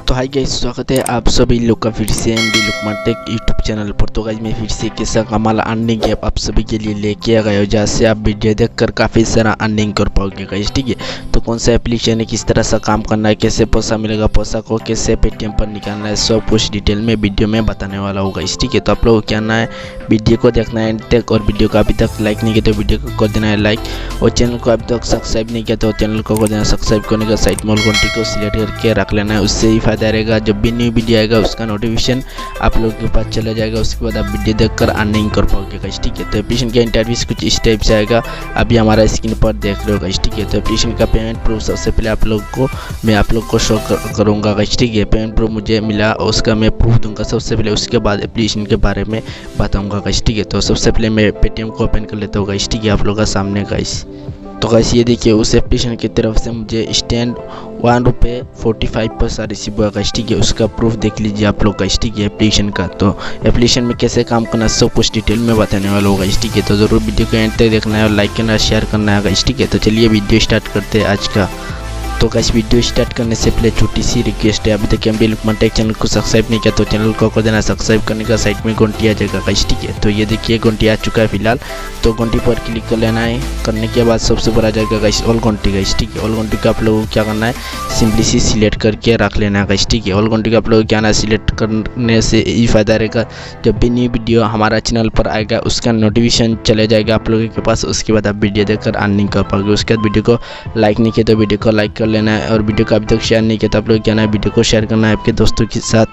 तो hi guys, स्वागत है आप सभी लोग का फिर से लुकमान टेक यूट्यूब चैनल पर। तो गाइस मैं फिर से कैसा कमाल अर्निंग ऐप आप सभी के लिए लेके आ गया हूँ, जहाँ से आप वीडियो देखकर काफ़ी सारा अर्निंग कर पाओगे गाइस। ठीक है, तो कौन सा एप्लीकेशन है, किस तरह से काम करना है, कैसे पैसा मिलेगा, पैसा को कैसे पेटीएम पर निकालना है, सब कुछ डिटेल में वीडियो में बताने वाला होगा गाइस। ठीक है, तो आप लोगों को क्या करना है, वीडियो को देखना है एंड तक, और वीडियो को अभी तक लाइक नहीं किया तो वीडियो को कर देना है लाइक, और चैनल को अभी तक सब्सक्राइब नहीं किया तो चैनल को कर देना सब्सक्राइब करने का साइड में घंटी को सिलेक्ट करके रख लेना है। उससे ही फायदा रहेगा, जब भी न्यू वीडियो आएगा उसका नोटिफिकेशन आप लोगों के पास चला जाएगा, उसके बाद आप वीडियो देखकर अर्निंग कर पाओगे गाइस। ठीक है, तो एप्लीकेशन का इंटरव्यूज कुछ इस टाइप से आएगा, अभी हमारा स्क्रीन पर देख लो गाइस। ठीक है, तो एप्लीकेशन का पेमेंट प्रूफ सबसे पहले मैं आप लोग को शो करूँगा गाइस। ठीक है, पेमेंट प्रूफ मुझे मिला उसका मैं प्रूफ दूंगा सबसे पहले, उसके बाद एप्लीकेशन के बारे में बताऊँगा गाइस। ठीक है, तो सबसे पहले मैं पेटीएम को ओपन कर लेता हूँ गाइस। ठीक है, आप लोगों का सामने गाइस। तो गाइस ये देखिए, उस एप्लीकेशन की तरफ से मुझे स्टैंड ₹1.45 रिसीव हुआ गाइस। ठीक है, उसका प्रूफ देख लीजिए आप लोग गाइस। ठीक है, एप्लीकेशन का, तो एप्लीकेशन में कैसे काम करना सब कुछ डिटेल में बताने वाला होगा गाइस। ठीक है, तो ज़रूर वीडियो को एंड तक देखना है और लाइक करना, शेयर करना है गाइस। ठीक है, तो चलिए वीडियो स्टार्ट करते हैं आज का। तो गाइस वीडियो स्टार्ट करने से पहले छोटी सी रिक्वेस्ट है, अभी तक हम भी लुकमान टेक चैनल को सब्सक्राइब नहीं किया तो चैनल को कर देना सब्सक्राइब करने का, साइड में घंटी आ जाएगा गाइस। ठीक है, तो ये देखिए घंटी आ चुका है फिलहाल, तो घंटी पर क्लिक कर लेना है। करने के बाद सबसे ऊपर आ जाएगा गाइस ऑल घंटी गाइस। ठीक है, ऑल घंटी का आप लोगों को क्या करना है, सिंपली सी सिलेक्ट करके रख लेना है गाइस। ठीक है, ऑल घंटी का आप लोगों को क्या ना सिलेक्ट करने से ये फायदा रहेगा, जब भी न्यू वीडियो हमारा चैनल पर आएगा उसका नोटिफिकेशन चले जाएगा आप लोगों के पास, उसके बाद आप वीडियो देखकर अर्निंग कर पाओगे। उसके बाद वीडियो को लाइक नहीं किया तो वीडियो को लाइक कर लेना है, और वीडियो को अभी तक शेयर नहीं किया तो आप लोग क्या ना वीडियो को शेयर करना है आपके दोस्तों के साथ,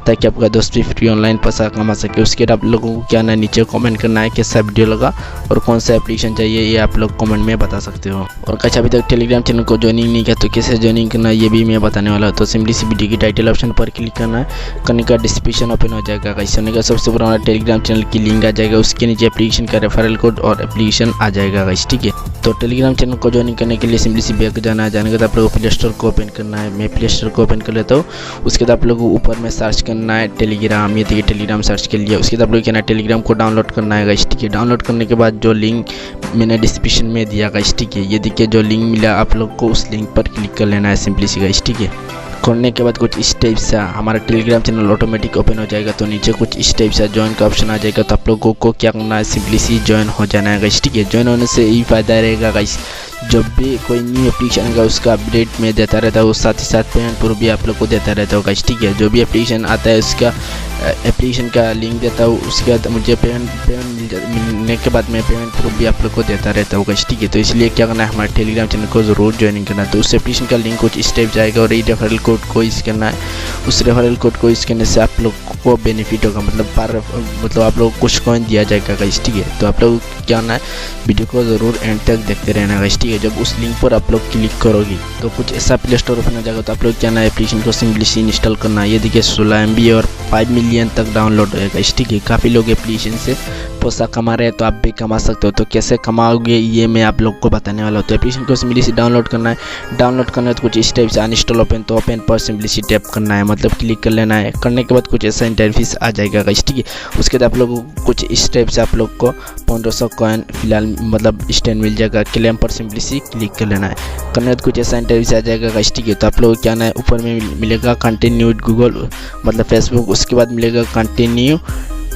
ताकि आपका दोस्त भी फ्री ऑनलाइन पैसा कमा सके। उसके बाद आप लोगों को क्या ना नीचे कमेंट करना है कैसा वीडियो लगा और कौन सा एप्लीकेशन चाहिए, ये आप लोग कमेंट में बता सकते हो। और कैसे अभी तक टेलीग्राम चैनल को ज्वाइनिंग नहीं किया तो कैसे ज्वाइनिंग करना है ये भी मैं बताने वाला हूँ। तो सिंपली सी वीडियो की टाइटल ऑप्शन पर क्लिक करना है, करने का डिस्क्रिप्शन ओपन हो जाएगा गाइस। होने का सबसे ऊपर हमारा टेलीग्राम चैनल की लिंक आ जाएगा, उसके नीचे एप्लीकेशन का रेफरल कोड और एप्लीकेशन आ जाएगा गाइस। ठीक है, तो टेलीग्राम चैनल को ज्वाइनिंग करने के लिए सिंपली सी बैक जाना है, जाने के बाद आप लोगों को प्ले स्टोर को ओपन करना है। मैं प्ले स्टोर को ओपन कर लेता हूँ। उसके बाद आप लोगों को ऊपर में सर्च करना है टेलीग्राम, ये देखिए टेलीग्राम सर्च कर लिया। उसके बाद आप लोग क्या ना टेलीग्राम को डाउनलोड करना है गाइस। ठीक है, डाउनलोड करने के बाद जो लिंक मैंने डिस्क्रिप्शन में दिया गाइस। ठीक है, ये देखिए जो लिंक मिला आप लोग को उस लिंक पर क्लिक कर लेना है सिंपली सी गाइस। ठीक है, करने के बाद कुछ इस टाइप से हमारा टेलीग्राम चैनल ऑटोमेटिक ओपन हो जाएगा, तो नीचे कुछ इस टाइप से ज्वाइन का ऑप्शन आ जाएगा, तो आप लोगों को क्या करना है, सिंपली सी ज्वाइन हो जाना है गाइस। ठीक है, ज्वाइन होने से यही फायदा रहेगा गाइस, जब भी कोई न्यू एप्लीकेशन आएगा उसका अपडेट में देता रहता है, साथ ही साथ पेमेंट प्रूफ भी आप लोग को देता रहता है गाइस। ठीक है, जो भी एप्लीकेशन आता है उसका एप्लीकेशन का लिंक देता हूँ, उसके बाद मुझे पेमेंट मिलने के बाद मैं पेमेंट प्रूफ भी आप लोग को देता रहता हूँ गाइस। ठीक है, तो इसलिए क्या करना है, हमारे टेलीग्राम चैनल को ज़रूर ज्वाइनिंग करना है। तो उस एप्लीकेशन का लिंक कुछ इस टाइप जाएगा, और ये रेफरल कोड को यूज़ करना है। उस रेफरल कोड को यूज़ करने से आप लोग को बेनिफिट होगा, मतलब आप लोग कुछ कॉइन दिया जाएगा गाइस। ठीक है, तो आप लोग क्या करना है, वीडियो को ज़रूर एंड तक देखते रहना गाइस। ठीक है, जब उस लिंक पर आप लोग क्लिक करोगे तो कुछ ऐसा प्ले स्टोर ओपन हो जाएगा, तो आप लोग क्या ना एप्लीकेशन को सिंपली सी इंस्टॉल करना है। ये देखिए 16 MB और 5 मिलियन तक डाउनलोड होगा। ठीक है, काफ़ी लोग एप्लीकेशन से पैसा कमा रहे हैं, तो आप भी कमा सकते हो। तो कैसे कमाओगे ये मैं आप लोग को बताने वाला हूँ। तो एप्लीकेशन को सिंपली से डाउनलोड करना है। डाउनलोड करना है तो कुछ इस टाइप से अनइंस्टॉल ओपन, तो ओपन पर सिंपली सी टैप करना है, मतलब क्लिक कर लेना है। करने के बाद कुछ ऐसा इंटरफेस आ जाएगा गाइस। ठीक है, उसके बाद आप लोग कुछ इस टाइप से आप लोग को 1500 कॉइन फिलहाल मतलब स्टैंड मिल जाएगा। क्लेम पर सिंपली सी क्लिक कर लेना है। करने के बाद कुछ ऐसा इंटरफेस आ जाएगा गाइस। ठीक है, तो आप लोग क्या ना है, ऊपर में मिलेगा कंटिन्यू विद गूगल मतलब फेसबुक, उसके बाद मिलेगा कंटिन्यू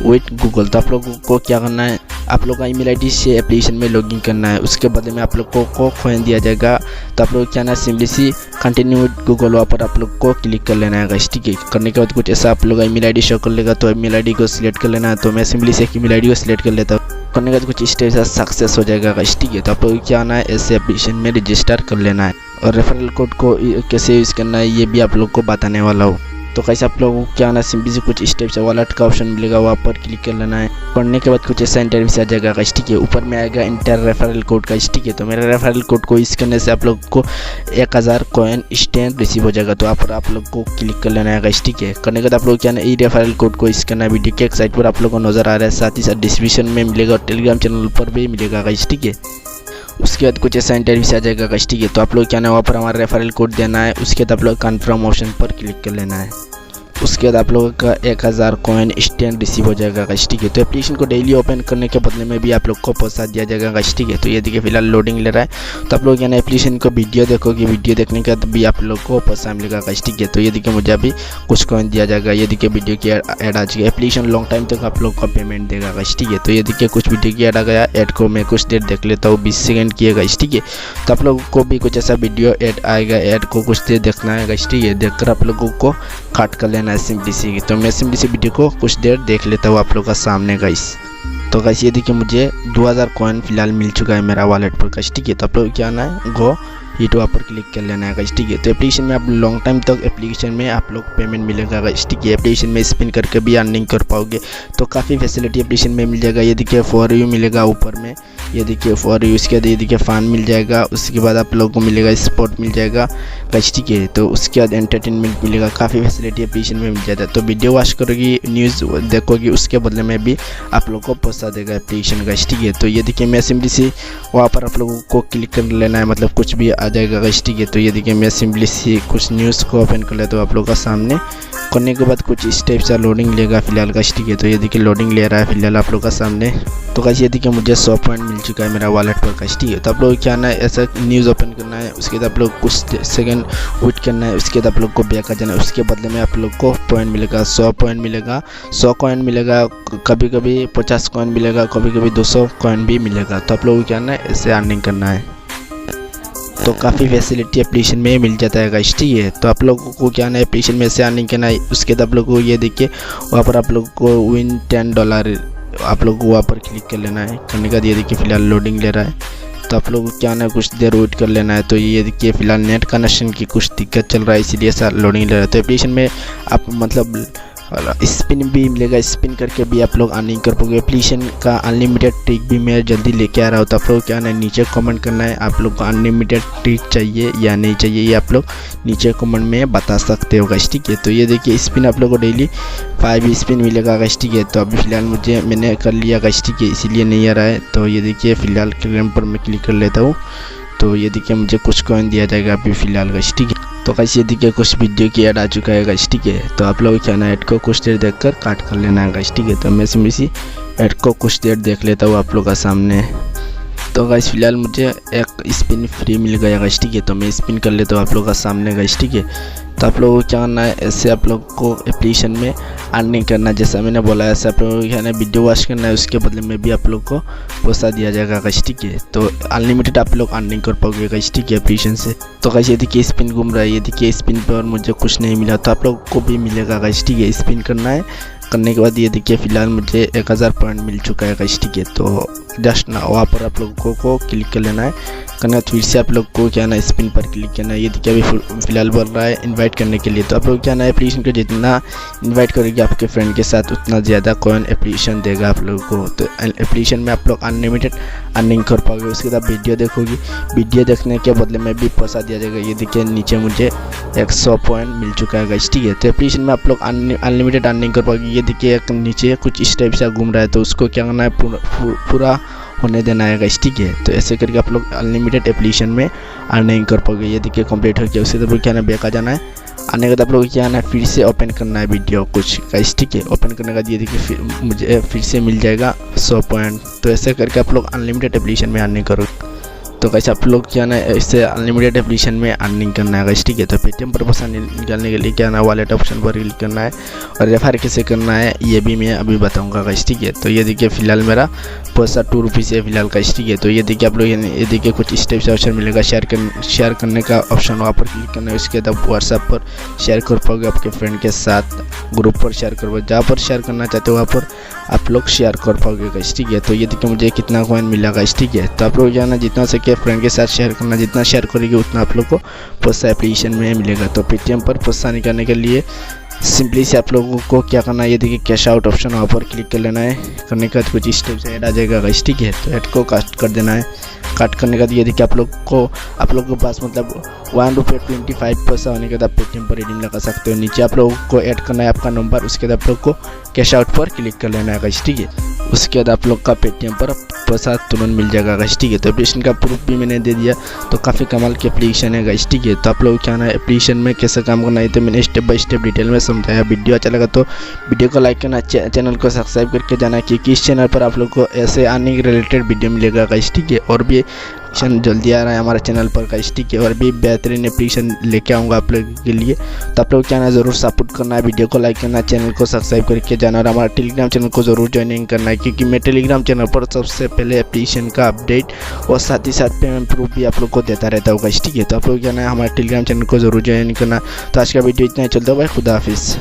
विथ गूगल। तो आप लोगों को क्या करना है, आप लोग का ईमेल आईडी से एप्लीकेशन में लॉगिन करना है, उसके बदले में आप लोग को कॉइन दिया जाएगा। तो आप लोग क्या ना simply see continue with Google वहाँ पर आप लोग को क्लिक कर लेना है गाइस। ठीक है, करने के बाद कुछ ऐसा आप लोग का ईमेल आईडी शो कर लेगा, तो ईमेल आईडी को सिलेक्ट कर लेना है। तो मैं सिंपली से ईमेल आईडी को सिलेक्ट कर लेता हूँ। करने के बाद कुछ इस टाइप से सक्सेस हो जाएगा गाइस। ठीक है, तो आप लोग क्या आना है, ऐसे एप्लीकेशन में रजिस्टर कर लेना है, और रेफरल कोड को कैसे यूज़ करना है ये भी आप लोग को बताने वाला हूँ। तो कैसे आप लोगों को क्या आना है, सिंपली से कुछ स्टेप से वॉलेट का ऑप्शन मिलेगा, वहाँ पर क्लिक कर लेना है। पढ़ने के बाद कुछ ऐसा इंटरव्यूस आ जाएगा गाइस। ठीक है, ऊपर में आएगा इंटर रेफरल कोड का। ठीक है, तो मेरा रेफरल कोड को यूज़ करने से आप लोग को 1000 कॉइन स्टैंड रिसीव हो जाएगा, तो वहाँ पर आप लोग को क्लिक कर लेना है गाइस। ठीक है, करने के बाद आप लोग क्या ना ये रेफरल कोड को यूज़ करना है। वीडियो के एक साइड पर आप लोग को नजर आ रहा है, साथ ही साथ डिस्क्रिप्शन में मिलेगा और टेलीग्राम चैनल पर भी मिलेगा गाइस। ठीक है, उसके बाद कुछ ऐसा इंटरव्यूस आ जाएगा गाइस। ठीक है, तो आप लोग क्या ना वहाँ पर हमारा रेफरल कोड देना है। उसके बाद आप लोग कन्फर्म ऑप्शन पर क्लिक कर लेना है। उसके बाद आप लोगों का 1000 कॉइन इंस्टेंट रिसीव हो जाएगा गाइस, ठीक है। तो एप्लीकेशन को डेली ओपन करने के बदले में भी आप लोग को पैसा दिया जाएगा गाइस, ठीक है। तो ये देखिए फिलहाल लोडिंग ले रहा है। तो आप लोग यहाँ एप्लीकेशन को वीडियो देखोगे, वीडियो देखने के बाद भी आप लोग को पैसा मिलेगा गाइस, ठीक है। तो ये देखिए मुझे अभी कुछ कॉइन दिया जाएगा। ये देखिए वीडियो की ऐड आ जाएगी। एप्लीकेशन लॉन्ग टाइम तक आप लोग को पेमेंट देगा गाइस, ठीक है। तो ये देखिए कुछ वीडियो की ऐड आ गया। ऐड को मैं कुछ देर देख लेता हूँ, 20 सेकंड की है गाइस, ठीक है। तो आप लोगों को भी कुछ ऐसा वीडियो ऐड आएगा। ऐड को कुछ देर देखना है गाइस, ठीक है। देखकर आप लोगों को काट कर लेना है सिंपली सी। तो मैं सिंपली सी वीडियो को कुछ देर देख लेता हूँ आप लोग का सामने गाइस। तो गाइस ये देखिए मुझे 2000 कॉइन फिलहाल मिल चुका है मेरा वॉलेट पर गाइस, ठीक है। तो आप लोग क्या आना है, गो यूट्यूब पर क्लिक कर लेना है गाइस, ठीक है। तो एप्लीकेशन में आप लॉन्ग टाइम तक एप्लीकेशन में आप लोग पेमेंट मिलेगा गाइस, ठीक है। एप्लीकेशन में स्पिन करके भी अर्निंग कर पाओगे। तो काफ़ी फैसिलिटी एप्लीकेशन में मिल जाएगा। ये देखिए फॉर यू मिलेगा ऊपर में, ये देखिए फॉर यू। उसके बाद ये देखिए फन मिल जाएगा। उसके बाद आप लोगों को मिलेगा स्पोर्ट मिल जाएगा गाइस, ठीक है। तो उसके बाद एंटरटेनमेंट मिलेगा। काफ़ी फैसिलिटी एप्लीकेशन में मिल जाता है। तो वीडियो वॉच करोगी, न्यूज़ देखोगी, उसके बदले में भी आप लोग को पैसा देगा एप्लीकेशन गाइस, ठीक है। तो ये देखिए मैं सिंपली सी वहाँ पर आप लोगों को क्लिक कर लेना है, मतलब कुछ भी आ जाएगा गाइस, ठीक है। तो ये देखिए मैं सिंपली सी कुछ न्यूज़ को ओपन कर लेता हूँ आप लोगों का सामने। करने के बाद कुछ इस टाइप से लोडिंग लेगा फिलहाल गाइस, ठीक है। तो ये देखिए लोडिंग ले रहा है फिलहाल आप लोग का सामने। तो गाइस ये देखिए मुझे 100 पॉइंट मिल चुका है मेरा वॉलेट पर गाइस, ठीक है। तो आप लोग क्या ना ऐसा न्यूज़ ओपन करना है, उसके बाद आप लोग कुछ सेकंड वेट करना है। उसके बाद आप लोग को बैक आ जाना है। उसके बदले में आप लोग को पॉइंट मिलेगा, 100 पॉइंट मिलेगा, 100 कॉइन मिलेगा, कभी कभी 50 कॉइन मिलेगा, कभी कभी 200 कॉइन भी मिलेगा। तो आप लोग क्या ना ऐसे अर्निंग करना है। तो काफ़ी फैसिलिटी एप्लीकेशन में मिल जाता है गाइस, ठीक है। तो आप लोगों को क्या ना एप्लीकेशन में से अर्निंग करना है। उसके बाद आप लोग को ये देखिए वहाँ पर आप लोग को विन $10 आप लोग को वहाँ पर क्लिक कर लेना है। करने का ये देखिए फिलहाल लोडिंग ले रहा है। तो आप लोग को क्या ना कुछ देर वेट कर लेना है। तो ये देखिए फिलहाल नेट कनेक्शन की कुछ दिक्कत चल रहा है, इसीलिए ऐसा लोडिंग ले रहा है। तो एप्लीकेशन में आप मतलब स्पिन भी मिलेगा, स्पिन करके भी आप लोग अर्निंग कर पाओगे। एप्लीकेशन का अनलिमिटेड ट्रिक भी मैं जल्दी लेके आ रहा हूँ। तो आप लोग क्या है नीचे कमेंट करना है, आप लोग को अनलिमिटेड ट्रिक चाहिए या नहीं चाहिए, ये आप लोग नीचे कमेंट में बता सकते हो गाइस, ठीक है। तो ये देखिए स्पिन आप लोग को डेली 5 स्पिन मिलेगा गाइस, ठीक है। तो अभी फिलहाल मैंने कर लिया गाइस, ठीक है, इसीलिए नहीं आ रहा है। तो ये देखिए फिलहाल क्लेम पर मैं क्लिक कर लेता हूँ। तो ये देखिए मुझे कुछ कॉइन दिया जाएगा अभी फिलहाल गाइस, ठीक है। तो गाइस ये देखिए कुछ वीडियो की ऐड आ चुका है गाइस, ठीक है। तो आप लोग क्या ना ऐड को कुछ देर देखकर काट कर लेना है गाइस, ठीक है। तो मैं सिंपली सी ऐड को कुछ देर देख लेता हूँ आप लोग का सामने। तो गाइस फिलहाल मुझे एक स्पिन फ्री मिल गया गाइस, ठीक है। तो मैं स्पिन कर लेता हूँ आप लोग का सामने गाइस, ठीक है। तो आप लोगों को क्या करना है, ऐसे आप लोग को एप्लीकेशन में अर्निंग करना है। जैसा मैंने बोला ऐसे आप लोगों को क्या है वीडियो वॉच करना है, उसके बदले में भी आप लोग को पैसा दिया जाएगा गाइस, ठीक है। तो अनलिमिटेड आप लोग अर्निंग कर पाओगे गाइस, ठीक है, एप्लीकेशन से। तो गाइस ये देखिए स्पिन घूम रहा है, ये देखिए स्पिन पर मुझे कुछ नहीं मिला। तो आप लोग को भी मिलेगा गाइस, ठीक है। स्पिन करना है, करने के बाद ये देखिए फिलहाल मुझे 1000 पॉइंट मिल चुका है गाइस, ठीक है। तो जस्ट ना वहाँ पर आप लोगों को क्लिक कर लेना है। करना फिर से आप लोग को क्या ना स्पिन पर क्लिक करना है। ये देखिए अभी फिलहाल बोल रहा है इनवाइट करने के लिए। तो आप लोग क्या ना एप्लीकेशन को जितना इनवाइट करेंगे आपके फ्रेंड के साथ, उतना ज़्यादा कॉइन एप्लीकेशन देगा आप लोगों को। तो एप्लीकेशन में आप लोग अनलिमिटेड अर्निंग कर पाओगे। उसके बाद वीडियो देखोगी, वीडियो देखने के बदले में भी पैसा दिया जाएगा। ये देखिए नीचे मुझे 100 पॉइंट मिल चुका है गाइस, ठीक है। तो एप्लीकेशन में आप लोग अनलिमिटेड अर्निंग कर पाओगे। ये देखिए नीचे कुछ इस टाइप से घूम रहा है, तो उसको क्या करना है, पूरा होने देना है गाइस, ठीक है। तो ऐसे करके आप लोग अनलिमिटेड एप्लीकेशन में अर्निंग कर पाओगे। ये देखिए कंप्लीट हो गया। उसके बाद क्या ना बैक आ जाना है। आने के बाद आप लोग क्या ना फिर से ओपन करना है वीडियो कुछ गाइस, ठीक है। ओपन करने का ये देखिए मुझे फिर से मिल जाएगा 100 पॉइंट। तो ऐसे करके आप लोग अनलिमिटेड एप्लीकेशन में अर्निंग करो। तो गाइस आप लोग क्या ना इससे अनलिमिटेड एप्लीकेशन में अर्निंग करना है गाइस, ठीक है। तो पेटीएम पर पैसा निकालने के लिए क्या ना वॉलेट ऑप्शन पर क्लिक करना है, और रेफर कैसे करना है ये भी मैं अभी बताऊंगा गाइस, ठीक है। तो ये देखिए फिलहाल मेरा पैसा 2 रुपीज़ है फिलहाल गाइस, ठीक है। तो ये देखिए आप लोग ये देखिए कुछ इस टाइप से ऑप्शन मिलेगा, शेयर करने का ऑप्शन, वहाँ पर क्लिक करना है। उसके बाद व्हाट्सएप पर शेयर कर पाओगे आपके फ्रेंड के साथ, ग्रुप पर शेयर कर पाओगे, जहाँ पर शेयर करना चाहते हो वहाँ पर आप लोग शेयर कर पाओगे गाइस, ठीक है। तो ये देखिए मुझे कितना कॉइन मिला गाइस, ठीक है। तो आप लोग जाना जितना सके फ्रेंड के साथ शेयर करना, जितना शेयर करेंगे उतना आप लोग को पैसा एप्लीकेशन में मिलेगा। तो पेटीएम पर पैसा निकालने के लिए सिंपली से आप लोगों को क्या करना है, ये देखिए कैश आउट ऑप्शन वहाँ पर क्लिक कर लेना है। करने के बाद कुछ इस टाइप से ऐड आ जाएगा गाइस, ठीक है। तो ऐड को काट कर देना है। काट करने का ये देखिए आप लोग के पास मतलब ₹1.25 होने के बाद पेटीएम पर रिडीम लगा सकते हो। नीचे आप लोगों को ऐड करना है आपका नंबर, उसके बाद आप लोग को कैश आउट पर क्लिक कर लेना है गाइस, ठीक है। उसके बाद आप लोग का पेटीएम पर पैसा तुरंत मिल जाएगा गाइस, ठीक है। तो एप्लीकेशन का प्रूफ भी मैंने दे दिया। तो काफ़ी कमाल की एप्लीकेशन है गाइस, ठीक है। तो आप लोग क्या ना एप्लीकेशन में कैसे काम करना है तो मैंने स्टेप बाय स्टेप डिटेल में समझाया। वीडियो अच्छा लगा तो वीडियो को लाइक करना, चैनल को सब्सक्राइब करके जाना क्योंकि इस चैनल पर आप लोग को ऐसे अर्निंग रिलेटेड वीडियो मिलेगा गाइस, ठीक है। और भी एप्लीकेशन जल्दी आ रहा है हमारे चैनल पर गाइस, ठीक है। और भी बेहतरीन एप्लीकेशन लेके आऊँगा आप लोगों के लिए। तो आप लोग क्या ना ज़रूर सपोर्ट करना है, वीडियो को लाइक करना, चैनल को सब्सक्राइब करके जाना और हमारा टेलीग्राम चैनल को ज़रूर ज्वाइनिंग करना है क्योंकि मैं टेलीग्राम चैनल पर सबसे पहले एप्लीकेशन का अपडेट और साथ ही साथ पेमेंट प्रूफ भी आप लोग को देता रहता होगा, ठीक है। तो आप लोग क्या ना हमारे टेलीग्राम चैनल को ज़रूर ज्वाइन करना। तो आज का वीडियो इतना ही, चलता है भाई, खुदा हाफिज़।